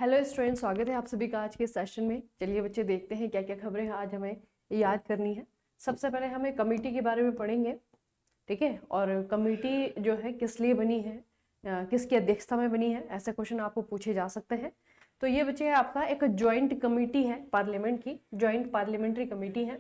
Hello student, स्वागत है आप सभी का आज के सेशन में। चलिए बच्चे देखते हैं क्या क्या खबरें आज हमें याद करनी है। सबसे पहले हमें कमेटी के बारे में पढ़ेंगे, ठीक है। और कमेटी जो है किस लिए बनी है, किसकी अध्यक्षता में बनी है, ऐसे क्वेश्चन आपको पूछे जा सकते हैं। तो ये बच्चे आपका एक ज्वाइंट कमेटी है, पार्लियामेंट की ज्वाइंट पार्लियामेंट्री कमेटी है,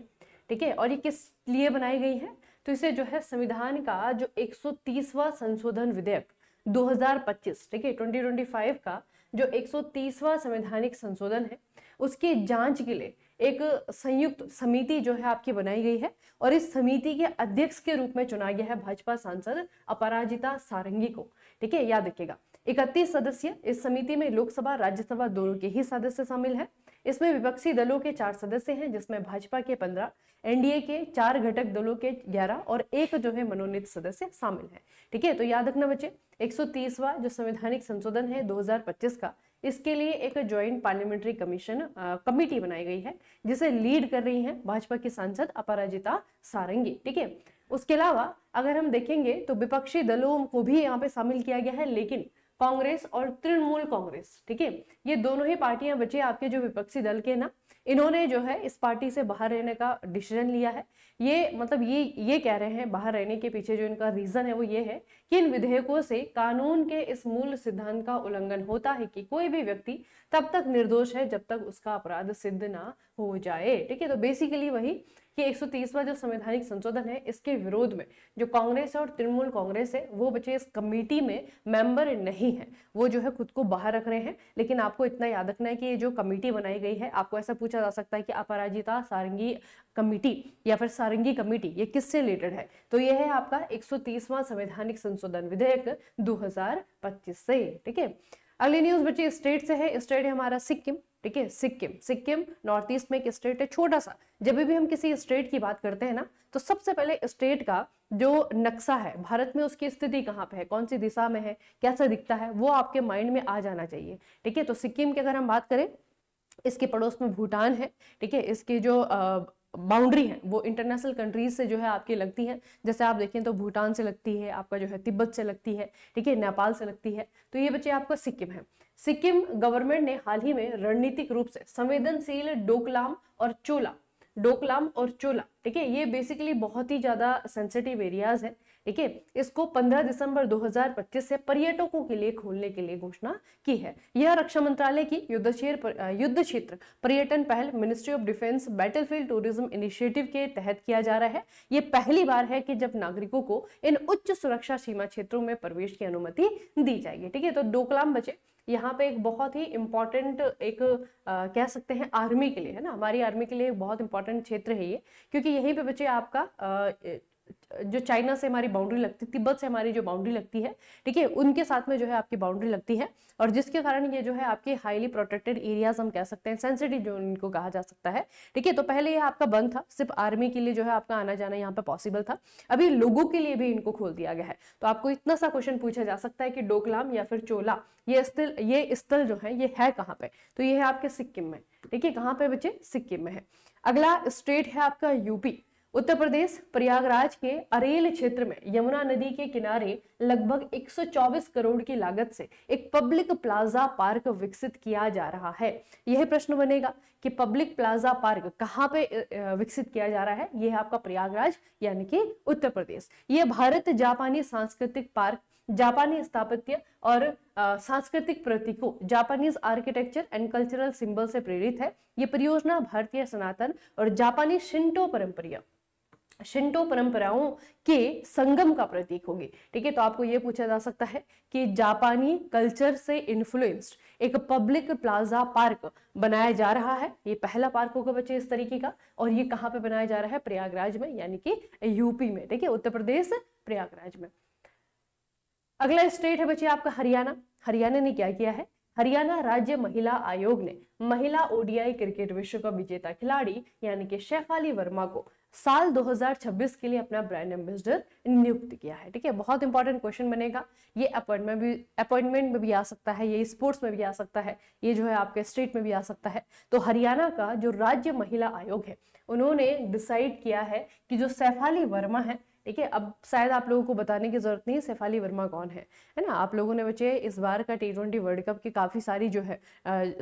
ठीक है। और ये किस लिए बनाई गई है, तो इसे जो है संविधान का जो 130वां संशोधन विधेयक 2025, ठीक है, 2025 का जो 130वां संवैधानिक संशोधन है उसकी जांच के लिए एक संयुक्त समिति जो है आपकी बनाई गई है। और इस समिति के अध्यक्ष के रूप में चुना गया है भाजपा सांसद अपराजिता सारंगी को, ठीक है, याद रखिएगा। 31 सदस्य इस समिति में लोकसभा राज्यसभा दोनों के ही सदस्य शामिल हैं। इसमें विपक्षी दलों के 4 सदस्य हैं, जिसमें भाजपा के 15, एनडीए के 4 घटक दलों के 11 और एक जो है मनोनीत सदस्य शामिल है, ठीक है। तो याद रखना बच्चे, 130वां जो संवैधानिक संशोधन है 2025 का, इसके लिए एक ज्वाइंट पार्लियामेंट्री कमीशन कमेटी बनाई गई है, जिसे लीड कर रही हैं भाजपा की सांसद अपराजिता सारंगी, ठीक है। उसके अलावा अगर हम देखेंगे तो विपक्षी दलों को भी यहाँ पे शामिल किया गया है, लेकिन कांग्रेस और तृणमूल कांग्रेस, ठीक है, ये दोनों ही पार्टियां बचे आपके जो विपक्षी दल के ना, इन्होंने जो है इस पार्टी से बाहर रहने का डिसीजन लिया है। ये मतलब ये कह रहे हैं, बाहर रहने के पीछे जो इनका रीजन है वो ये है कि इन विधेयकों से कानून के इस मूल सिद्धांत का उल्लंघन होता है कि कोई भी व्यक्ति तब तक निर्दोष है जब तक उसका अपराध सिद्ध ना हो जाए, ठीक है। तो बेसिकली वही कि 130वां जो संवैधानिक संशोधन है इसके विरोध में जो कांग्रेस और तृणमूल कांग्रेस है वो बच्चे इस कमेटी में मेंबर नहीं है, वो जो है खुद को बाहर रख रहे हैं। लेकिन आपको इतना याद रखना है कि ये जो कमेटी बनाई गई है, आपको ऐसा पूछा जा सकता है कि अपराजिता सारंगी कमेटी या फिर सारंगी कमेटी ये किससे रिलेटेड है, तो ये है आपका 130वां संवैधानिक संशोधन विधेयक 2025 से, ठीक है। अगली न्यूज बच्चे स्टेट से है। स्टेट है हमारा सिक्किम, ठीक है। सिक्किम नॉर्थ ईस्ट में एक स्टेट है, छोटा सा। जब भी हम किसी स्टेट की बात करते हैं ना, तो सबसे पहले स्टेट का जो नक्शा है भारत में, उसकी स्थिति कहाँ पे है, कौन सी दिशा में है, कैसा दिखता है, वो आपके माइंड में आ जाना चाहिए, ठीक है। तो सिक्किम की अगर हम बात करें, इसके पड़ोस में भूटान है, ठीक है। इसकी जो बाउंड्री है वो इंटरनेशनल कंट्रीज से जो है आपकी लगती है। जैसे आप देखें तो भूटान से लगती है, आपका जो है तिब्बत से लगती है, ठीक है, नेपाल से लगती है। तो ये बच्चे आपका सिक्किम है। सिक्किम गवर्नमेंट ने हाल ही में रणनीतिक रूप से संवेदनशील डोकलाम और चोला, ठीक है, ये बेसिकली बहुत ही ज्यादा सेंसिटिव एरियाज है, ठीक है। इसको 15 दिसंबर 2025 से पर्यटकों के लिए खोलने के लिए घोषणा की है। यह रक्षा मंत्रालय की युद्ध क्षेत्र पर्यटन पहल ministry of defence battlefield tourism initiative के तहत किया जा रहा है। ये पहली बार है कि जब नागरिकों को इन उच्च सुरक्षा सीमा क्षेत्रों में प्रवेश की अनुमति दी जाएगी, ठीक है। तो डोकलाम बचे यहाँ पे एक बहुत ही इंपॉर्टेंट एक कह सकते हैं आर्मी के लिए, है ना, हमारी आर्मी के लिए एक बहुत इंपॉर्टेंट क्षेत्र है ये, क्योंकि यहीं पे बच्चे आपका जो चाइना से हमारी बाउंड्री लगती है, तिब्बत से हमारी जो बाउंड्री लगती है, ठीक है, उनके साथ में जो है आपकी बाउंड्री लगती है। और जिसके कारण ये जो है आपके हाईली प्रोटेक्टेड एरियाज हम कह सकते हैं, सेंसिटिव जो इनको कहा जा सकता है, ठीक है। तो पहले ये आपका बंद था, सिर्फ आर्मी के लिए जो है आपका आना जाना यहाँ पे पॉसिबल था, अभी लोगों के लिए भी इनको खोल दिया गया है। तो आपको इतना सा क्वेश्चन पूछा जा सकता है कि डोकलाम या फिर चोला ये स्थल जो है ये है कहाँ पे, तो ये है आपके सिक्किम में, ठीक है। कहाँ पे बच्चे? सिक्किम में है। अगला स्टेट है आपका यूपी। उत्तर प्रदेश प्रयागराज के अरेल क्षेत्र में यमुना नदी के किनारे लगभग 124 करोड़ की लागत से एक पब्लिक प्लाजा पार्क विकसित किया जा रहा है। यह प्रश्न बनेगा कि पब्लिक प्लाजा पार्क कहाँ पे विकसित किया जा रहा है। यह है आपका प्रयागराज यानी कि उत्तर प्रदेश। यह भारत जापानी सांस्कृतिक पार्क जापानी स्थापत्य और सांस्कृतिक प्रतीकों Japanese architecture and cultural symbol से प्रेरित है। यह परियोजना भारतीय सनातन और जापानी शिंटो परंपराओं के संगम का प्रतीक होगी, ठीक है। तो आपको यह पूछा जा सकता है कि जापानी कल्चर से इन्फ्लुएंस्ड एक पब्लिक प्लाजा पार्क बनाया जा रहा है। ये पहला पार्क होगा बच्चे इस तरीके का, और ये कहाँ पे बनाया जा रहा है? प्रयागराज में यानी कि यूपी में, ठीक है, उत्तर प्रदेश प्रयागराज में। अगला स्टेट है बच्चे आपका हरियाणा। हरियाणा ने क्या किया है? हरियाणा राज्य महिला आयोग ने महिला ओडीआई क्रिकेट विश्व कप विजेता खिलाड़ी यानी कि शेफाली वर्मा को साल 2026 के लिए अपना ब्रांड एम्बेसडर नियुक्त किया है, ठीक है। बहुत इंपॉर्टेंट क्वेश्चन बनेगा ये। अपॉइंटमेंट में भी आ सकता है, ये स्पोर्ट्स में भी आ सकता है, ये जो है आपके स्टेट में भी आ सकता है। तो हरियाणा का जो राज्य महिला आयोग है उन्होंने डिसाइड किया है कि जो शेफाली वर्मा है, ठीक है, अब शायद आप लोगों को बताने की जरूरत नहीं शेफाली वर्मा कौन है ना। आप लोगों ने बच्चे इस बार का T20 वर्ल्ड कप की काफी सारी जो है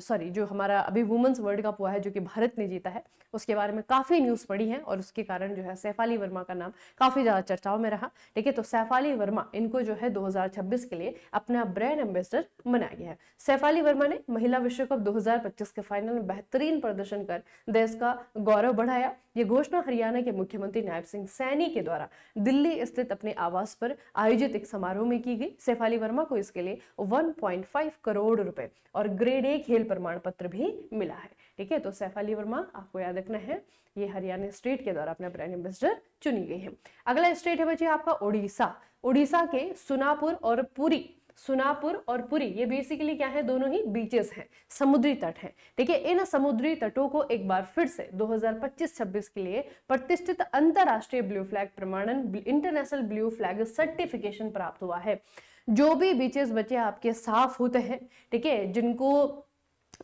सॉरी जो हमारा अभी वुमेन्स वर्ल्ड कप हुआ है जो कि भारत ने जीता है, उसके बारे में काफी न्यूज पढ़ी है और उसके कारण जो है शेफाली वर्मा का नाम काफी ज्यादा चर्चाओं में रहा। ठीक है, तो शेफाली वर्मा इनको जो है 2026 के लिए अपना ब्रांड एम्बेसडर बनाया गया है। शेफाली वर्मा ने महिला विश्व कप 2025 के फाइनल में बेहतरीन प्रदर्शन कर देश का गौरव बढ़ाया। ये घोषणा हरियाणा के मुख्यमंत्री नायब सिंह सैनी के द्वारा दिल्ली स्थित अपने आवास पर आयोजित एक समारोह में की गई। शेफाली वर्मा को इसके लिए 1.5 करोड़ रुपए और ग्रेड ए खेल प्रमाण पत्र भी मिला है। ठीक है, तो शेफाली वर्मा आपको याद रखना है, ये हरियाणा स्टेट के द्वारा अपना ब्रांड एम्बेसडर चुनी गई है। अगला स्टेट है बच्चे आपका उड़ीसा। उड़ीसा के सुनापुर और पुरी ये बेसिकली क्या है, दोनों ही बीचेस हैं, समुद्री तट हैं। ठीक है, इन समुद्री तटों को एक बार फिर से 2025-26 के लिए प्रतिष्ठित अंतरराष्ट्रीय ब्लू फ्लैग प्रमाणन इंटरनेशनल ब्लू फ्लैग सर्टिफिकेशन प्राप्त हुआ है। जो भी बीचेस बच्चे आपके साफ होते हैं, ठीक है, जिनको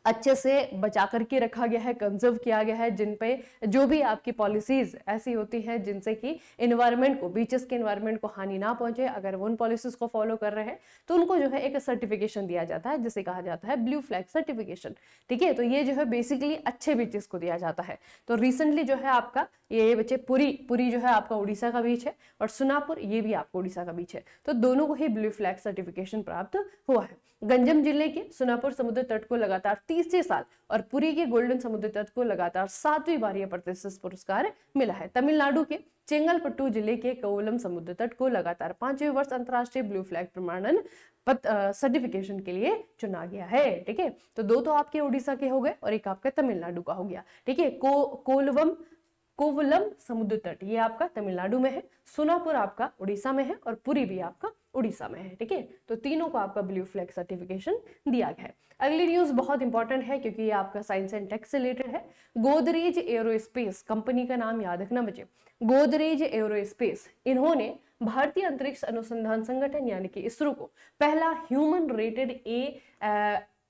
अच्छे से बचा करके रखा गया है, कंजर्व किया गया है, जिन पे जो भी आपकी पॉलिसीज ऐसी होती हैं जिनसे कि एनवायरनमेंट को, बीचेस के एनवायरनमेंट को हानि ना पहुंचे, अगर वो उन पॉलिसीज को फॉलो कर रहे हैं तो उनको जो है एक सर्टिफिकेशन दिया जाता है जिसे कहा जाता है ब्लू फ्लैग सर्टिफिकेशन। ठीक है, तो ये जो है बेसिकली अच्छे बीचेस को दिया जाता है। तो रिसेंटली जो है आपका ये बच्चे पुरी जो है आपका उड़ीसा का बीच है और सुनापुर ये भी आपका उड़ीसा का बीच है, तो दोनों को ही ब्लू फ्लैग सर्टिफिकेशन प्राप्त हुआ है। गंजम जिले के सुनापुर समुद्र तट को लगातार 30वें साल और पुरी के गोल्डन समुद्र तट को लगातार 7वीं बार यह प्रतिष्ठित पुरस्कार मिला है। तमिलनाडु के चेंगलपट्टू जिले के कोवलम समुद्र तट को लगातार 5वें वर्ष अंतर्राष्ट्रीय ब्लू फ्लैग प्रमाणन सर्टिफिकेशन के लिए चुना गया है। ठीक है, तो दो तो आपके उड़ीसा के हो गए और एक आपका तमिलनाडु का हो गया। ठीक है, कोवलम समुद्र तट ये आपका तमिलनाडु में है, सोनापुर आपका उड़ीसा में है और पुरी भी आपका उड़ीसा में है। ठीक है, तो तीनों को आपका ब्लू फ्लैग सर्टिफिकेशन दिया गया है। अगली न्यूज बहुत इंपॉर्टेंट है क्योंकि ये आपका साइंस एंड टेक से रिलेटेड है। गोदरेज एरोस्पेस कंपनी का नाम याद रखना बच्चे, गोदरेज एरोस्पेस, इन्होंने भारतीय अंतरिक्ष अनुसंधान संगठन यानी कि इसरो को पहला human rated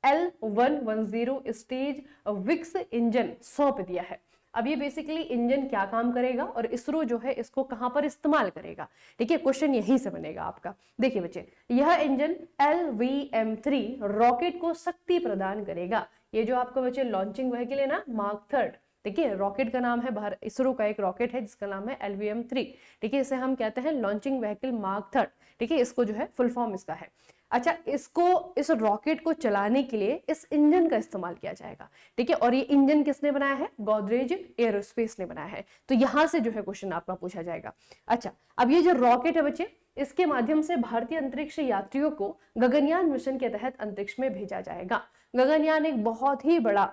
L110 stage Vikas engine सौंप दिया है। अब ये बेसिकली इंजन क्या काम करेगा और इसरो जो है इसको कहां पर इस्तेमाल करेगा, ठीक है, क्वेश्चन यहीं से बनेगा आपका। देखिए बच्चे, यह इंजन LVM-3 रॉकेट को शक्ति प्रदान करेगा। ये जो आपका बच्चे लॉन्चिंग व्हीकल है ना, मार्क 3, ठीक है, रॉकेट का नाम है, इसरो का एक रॉकेट है जिसका नाम है LVM-3। ठीक है, इसे हम कहते हैं लॉन्चिंग व्हीकल मार्क 3। ठीक है, इसको जो है फुल फॉर्म इसका है। अच्छा, इस रॉकेट को चलाने के लिए इस इंजन का इस्तेमाल किया जाएगा। ठीक है, और ये इंजन किसने बनाया है, गोदरेज एरोस्पेस ने बनाया है। तो यहां से जो है क्वेश्चन आपका पूछा जाएगा। अच्छा, अब ये जो रॉकेट है बच्चे, इसके माध्यम से भारतीय अंतरिक्ष यात्रियों को गगनयान मिशन के तहत अंतरिक्ष में भेजा जाएगा। गगनयान एक बहुत ही बड़ा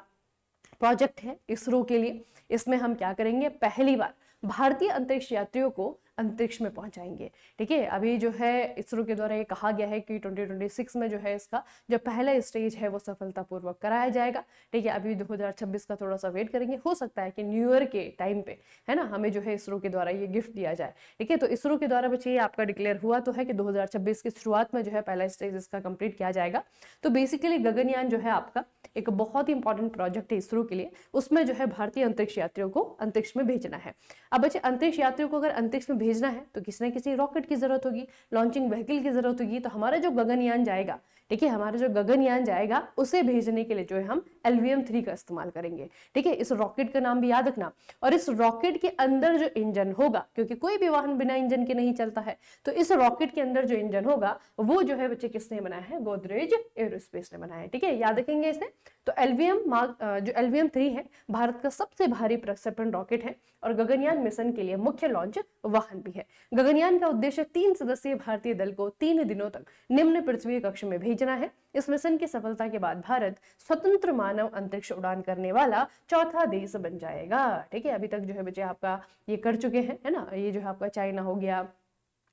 प्रोजेक्ट है इसरो के लिए। इसमें हम क्या करेंगे, पहली बार भारतीय अंतरिक्ष यात्रियों को अंतरिक्ष में पहुंचाएंगे। ठीक है, अभी जो है इसरो के द्वारा ये कहा गया है कि 2026 में जो है इसका जो पहला स्टेज है वो सफलतापूर्वक कराया जाएगा। ठीक है, अभी 2026 का थोड़ा सा वेट करेंगे, हो सकता है कि न्यू ईयर के टाइम पे है ना हमें जो है इसरो के द्वारा ये गिफ्ट दिया जाए। ठीक है, तो इसरो के द्वारा बच्चे ये आपका डिक्लेयर हुआ तो है कि 2026 की शुरुआत में जो है पहला स्टेज इसका कंप्लीट किया जाएगा। तो बेसिकली गगनयान जो है आपका एक बहुत ही इंपॉर्टेंट प्रोजेक्ट है इसरो के लिए। उसमें जो है भारतीय अंतरिक्ष यात्रियों को अंतरिक्ष में भेजना है। अब बच्चे, अंतरिक्ष यात्रियों को अगर अंतरिक्ष में भेजना है तो किसी न किसी रॉकेट की जरूरत होगी, लॉन्चिंग व्हीकल की जरूरत होगी। तो हमारा जो गगनयान जाएगा, ठीक है, हमारा जो गगनयान जाएगा उसे भेजने के लिए जो है हम LVM-3 का इस्तेमाल करेंगे। ठीक है, इस रॉकेट का नाम भी याद रखना। और इस रॉकेट के अंदर जो इंजन होगा, क्योंकि कोई भी वाहन बिना इंजन के नहीं चलता है, तो इस रॉकेट के अंदर जो इंजन होगा वो जो है बच्चे किसने बनाया है, गोदरेज एरोस्पेस ने बनाया है। ठीक है, याद रखेंगे इसे। तो जो LVM-3 है भारत का सबसे भारी प्रक्षेपण रॉकेट है और गगनयान मिशन के लिए मुख्य लॉन्च वाहन भी है। गगनयान का उद्देश्य 3 सदस्यीय भारतीय दल को 3 दिनों तक निम्न पृथ्वी कक्ष में भेजना है। इस मिशन की सफलता के बाद भारत स्वतंत्र मानव अंतरिक्ष उड़ान करने वाला चौथा देश बन जाएगा। ठीक है, अभी तक जो है बच्चे आपका ये कर चुके हैं, है ना, ये जो है आपका चाइना हो गया,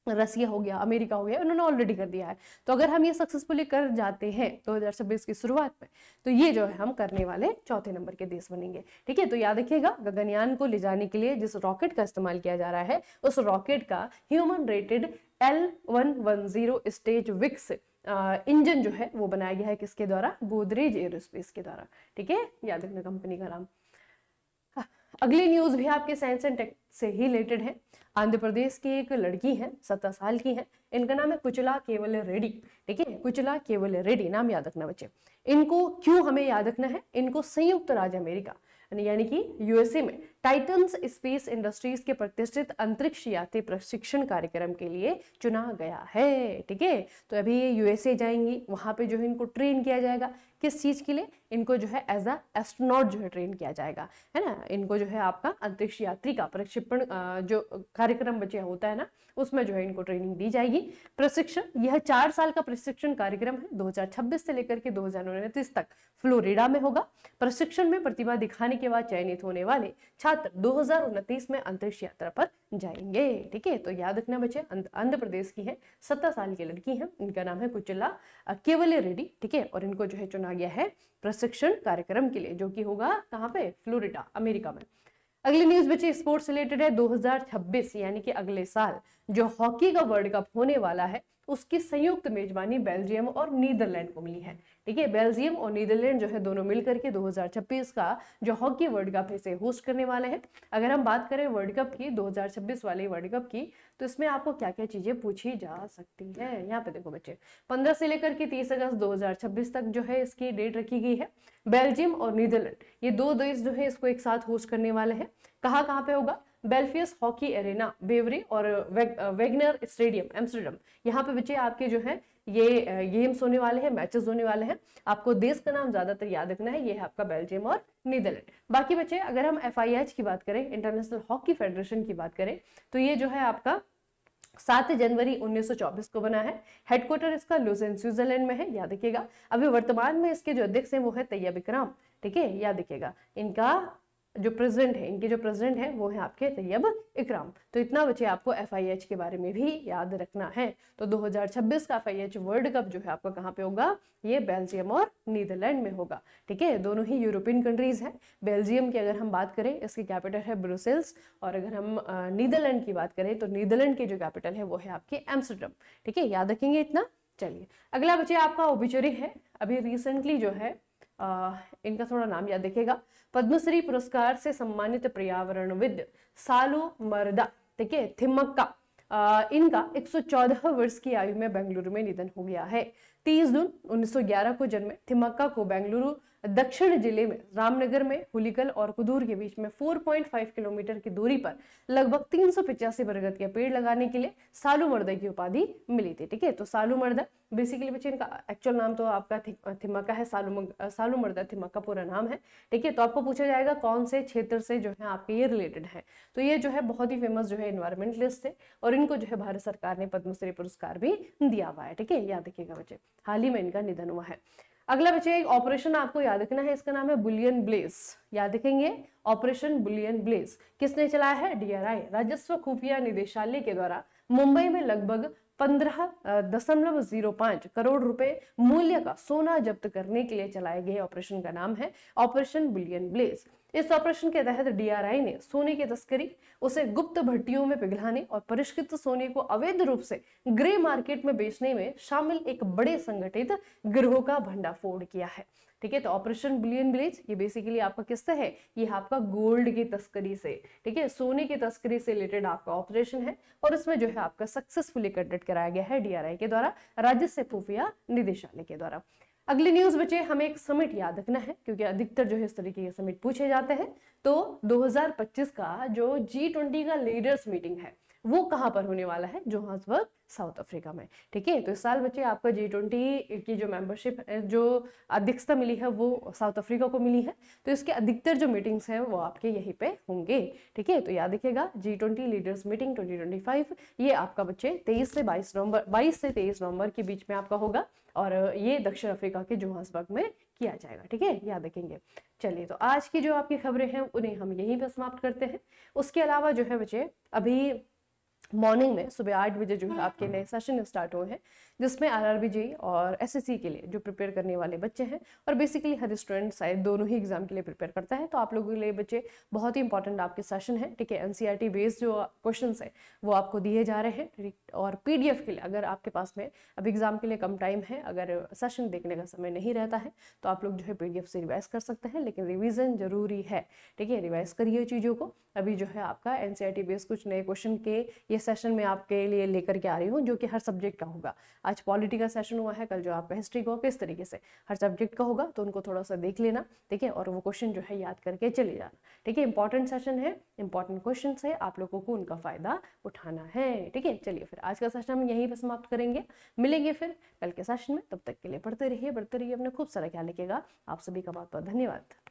रसिया हो गया, अमेरिका हो गया, उन्होंने ऑलरेडी कर दिया है। तो अगर हम ये सक्सेसफुली कर जाते हैं 2026 की शुरुआत में, तो ये जो है हम करने वाले चौथे नंबर के देश बनेंगे। ठीक है, तो याद रखिएगा, गगनयान को ले जाने के लिए जिस रॉकेट का इस्तेमाल किया जा रहा है उस रॉकेट का human rated L110 stage Vikas engine जो है वो बनाया गया है किसके द्वारा, गोदरेज एरोस्पेस के द्वारा। ठीक है, याद रखना कंपनी का नाम। अगली न्यूज भी आपके साइंस एंड टेक से ही रिलेटेड है। आंध्र प्रदेश की एक लड़की है, 17 साल की है, इनका नाम है कुचला केवल्य रेड्डी। ठीक है, कुचला केवल्य रेड्डी, नाम याद रखना बच्चे। इनको क्यों हमें याद रखना है? इनको संयुक्त राज्य अमेरिका यानी कि यूएसए में टाइटन्स स्पेस इंडस्ट्रीज के प्रतिष्ठित अंतरिक्ष यात्री प्रशिक्षण कार्यक्रम के लिए चुना गया है। ठीक है, तो अभी ये यूएसए जाएंगी, वहां पे जो है इनको ट्रेन किया जाएगा। किस चीज के लिए? इनको जो है एज अ एस्ट्रोनॉट जो है ट्रेन किया जाएगा, है ना। इनको जो है आपका अंतरिक्ष यात्री का प्रशिक्षण जो कार्यक्रम बचे होता है ना, उसमें जो है इनको ट्रेनिंग दी जाएगी। प्रशिक्षण, यह 4 साल का प्रशिक्षण कार्यक्रम है, 2026 से लेकर के 2029 तक फ्लोरिडा में होगा। प्रशिक्षण में प्रतिभा दिखाने के बाद चयनित होने वाले छात्र 2029 में अंतरिक्ष यात्रा पर जाएंगे। ठीक है, तो याद रखना बच्चे, आंध्र प्रदेश की है, 17 साल की लड़की है, इनका नाम है कुचला केवल्य रेड्डी। ठीक है, और इनको जो है चुना गया है प्रशिक्षण कार्यक्रम के लिए, जो कि होगा कहाँ पे? फ्लोरिडा, अमेरिका में। अगली न्यूज बच्चे स्पोर्ट्स रिलेटेड है। 2026 यानी कि अगले साल जो हॉकी का वर्ल्ड कप होने वाला है, उसकी संयुक्त मेजबानी बेल्जियम और नीदरलैंड को मिली है। ठीक है, बेल्जियम और नीदरलैंड जो है दोनों मिलकर के 2026 का जो हॉकी वर्ल्ड कप इसे होस्ट करने वाले हैं। अगर हम बात करें वर्ल्ड कप की, 2026 वाले वर्ल्ड कप की, तो इसमें आपको क्या क्या चीजें पूछी जा सकती है? यहाँ पे देखो बच्चे, 15 से लेकर के 30 अगस्त 2026 तक जो है इसकी डेट रखी गई है। बेल्जियम और नीदरलैंड, ये दो देश जो है इसको एक साथ होस्ट करने वाले हैं। कहाँ पे होगा? बेल्फियस हॉकी एरेना, बेवरे और वेगनर स्टेडियम, एम्स्टर्डम। यहाँ पे बच्चे आपके जो है ये गेम्स होने वाले हैं, मैचेस होने वाले हैं। आपको देश का नाम ज्यादातर याद रखना है, ये है आपका बेल्जियम और नीदरलैंड। बाकी बच्चे अगर हम FIH की बात करें, इंटरनेशनल हॉकी फेडरेशन की बात करें, तो ये जो है आपका 7 जनवरी 1924 को बना है। हेडक्वार्टर इसका लुसेन, स्विट्जरलैंड में है, याद रखिएगा। अभी वर्तमान में इसके जो अध्यक्ष हैं वो है तैयब इकराम। ठीक है, याद रखिएगा। इनका जो प्रेसिडेंट है, इनके जो प्रेसिडेंट है वो है आपके तैयब इकराम। तो इतना बच्चे आपको FIH के बारे में भी याद रखना है। तो 2026 का FIH वर्ल्ड कप जो है आपका कहाँ पे होगा? ये बेल्जियम और नीदरलैंड में होगा। ठीक है, दोनों ही यूरोपियन कंट्रीज हैं। बेल्जियम की अगर हम बात करें, इसकी कैपिटल है ब्रुसेल्स, और अगर हम नीदरलैंड की बात करें तो नीदरलैंड की जो कैपिटल है वो है आपकी एम्स्टर्डम। ठीक है, याद रखेंगे इतना। चलिए अगला बच्चे आपका ओबिचुरी है। अभी रिसेंटली जो है इनका थोड़ा नाम याद रखिएगा। पद्मश्री पुरस्कार से सम्मानित पर्यावरणविद सालू मरदा, ठीक है, थिमक्का, इनका 114 वर्ष की आयु में बेंगलुरु में निधन हो गया है। 30 जून 1911 को जन्मे थिमक्का को बेंगलुरु दक्षिण जिले में रामनगर में हुलिकल और कुदूर के बीच में 4.5 किलोमीटर की दूरी पर लगभग 385 बरगद के पेड़ लगाने के लिए सालू मर्दा की उपाधि मिली थी। ठीक है, तो सालू मर्दा बेसिकली बच्चे इनका एक्चुअल नाम तो आपका थिमक्का है, सालू मर्दा थिमक्का पूरा नाम है। ठीक है, तो आपको पूछा जाएगा कौन से क्षेत्र से जो है आपके ये रिलेटेड है, तो ये जो है बहुत ही फेमस जो है एनवायरमेंटलिस्ट है, और इनको जो है भारत सरकार ने पद्मश्री पुरस्कार भी दिया हुआ है। ठीक है, याद रखिएगा बच्चे, हाल ही में इनका निधन हुआ है। अगला बच्चे एक ऑपरेशन आपको याद रखना है, इसका नाम है बुलियन ब्लेज। याद रखेंगे, ऑपरेशन बुलियन ब्लेज किसने चलाया है? DRI, राजस्व खुफिया निदेशालय के द्वारा मुंबई में लगभग 15.05 करोड़ रुपए मूल्य का सोना जब्त करने के लिए चलाए गए ऑपरेशन का नाम है ऑपरेशन बुलियन ब्लेज। इस ऑपरेशन के तहत DRI ने सोने की तस्करी, उसे गुप्त भट्टियों में पिघलाने और परिष्कृत सोने को अवैध रूप से ग्रे मार्केट में बेचने में शामिल एक बड़े संगठित गिरोह का भंडाफोड़ किया है। ठीक है, तो ऑपरेशन बुलियन ब्लेज ये बेसिकली आपका किससे है? ये आपका गोल्ड की तस्करी से, ठीक है, सोने की तस्करी से रिलेटेड आपका ऑपरेशन है, और इसमें जो है आपका सक्सेसफुली कंडक्ट कराया गया है DRI के द्वारा, राजस्व खुफिया निदेशालय के द्वारा। अगली न्यूज बचे, हमें एक समिट याद रखना है, क्योंकि अधिकतर जो है इस तरीके के समिट पूछे जाते हैं। तो 2025 का जो G20 का लीडर्स मीटिंग है वो कहां पर होने वाला है? जोहान्सबर्ग, साउथ अफ्रीका में। ठीक है, तो इस साल बच्चे आपका G20 की जो मेंबरशिप जो अध्यक्षता मिली है वो साउथ अफ्रीका को मिली है, तो इसके अधिकतर जो मीटिंग्स हैं वो आपके यहीं पे होंगे। ठीक है, तो याद रखिएगा G20 लीडर्स मीटिंग 2025 ये आपका बच्चे 23 से 23 नवंबर के बीच में आपका होगा, और ये दक्षिण अफ्रीका के जोहान्सबर्ग में किया जाएगा। ठीक है, याद रखेंगे। चलिए, तो आज की जो आपकी खबरें हैं उन्हें हम यहीं पे समाप्त करते हैं। उसके अलावा जो है बच्चे अभी मॉर्निंग में सुबह 8 बजे जो है आपके नए सेशन स्टार्ट हुए हैं, जिसमें आरआरबी जेईई और एसएससी के लिए जो प्रिपेयर करने वाले बच्चे हैं, और बेसिकली हर स्टूडेंट शायद दोनों ही एग्जाम के लिए प्रिपेयर करता है, तो आप लोगों के लिए बच्चे बहुत ही इंपॉर्टेंट आपके सेशन है, ठीक है। एनसीईआरटी बेस्ड जो क्वेश्चन है वो आपको दिए जा रहे हैं, ठीक। और पीडीएफ के लिए अगर आपके पास में अब एग्जाम के लिए कम टाइम है, अगर सेशन देखने का समय नहीं रहता है, तो आप लोग जो है पीडीएफ से रिवाइज कर सकते हैं, लेकिन रिवीजन जरूरी है, ठीक है। रिवाइज करिए चीज़ों को। अभी जो है आपका एनसीईआरटी बेस्ड कुछ नए क्वेश्चन के ये सेशन में आपके लिए लेकर के आ रही हूँ, जो कि हर सब्जेक्ट का होगा। आज पॉलिटी का सेशन हुआ है, कल जो आपका हिस्ट्री का किस तरीके से हर सब्जेक्ट का होगा, तो उनको थोड़ा सा देख लेना, ठीक है, और वो क्वेश्चन जो है याद करके चले जाना, ठीक है। इंपॉर्टेंट सेशन है, इंपॉर्टेंट क्वेश्चन है, आप लोगों को उनका फायदा उठाना है, ठीक है। चलिए फिर आज का सेशन हम यहीं पर समाप्त करेंगे, मिलेंगे फिर कल के सेशन में। तब तक के लिए पढ़ते रहिए, अपना खूब सारा ख्याल रखिएगा। आप सभी का बहुत बहुत धन्यवाद।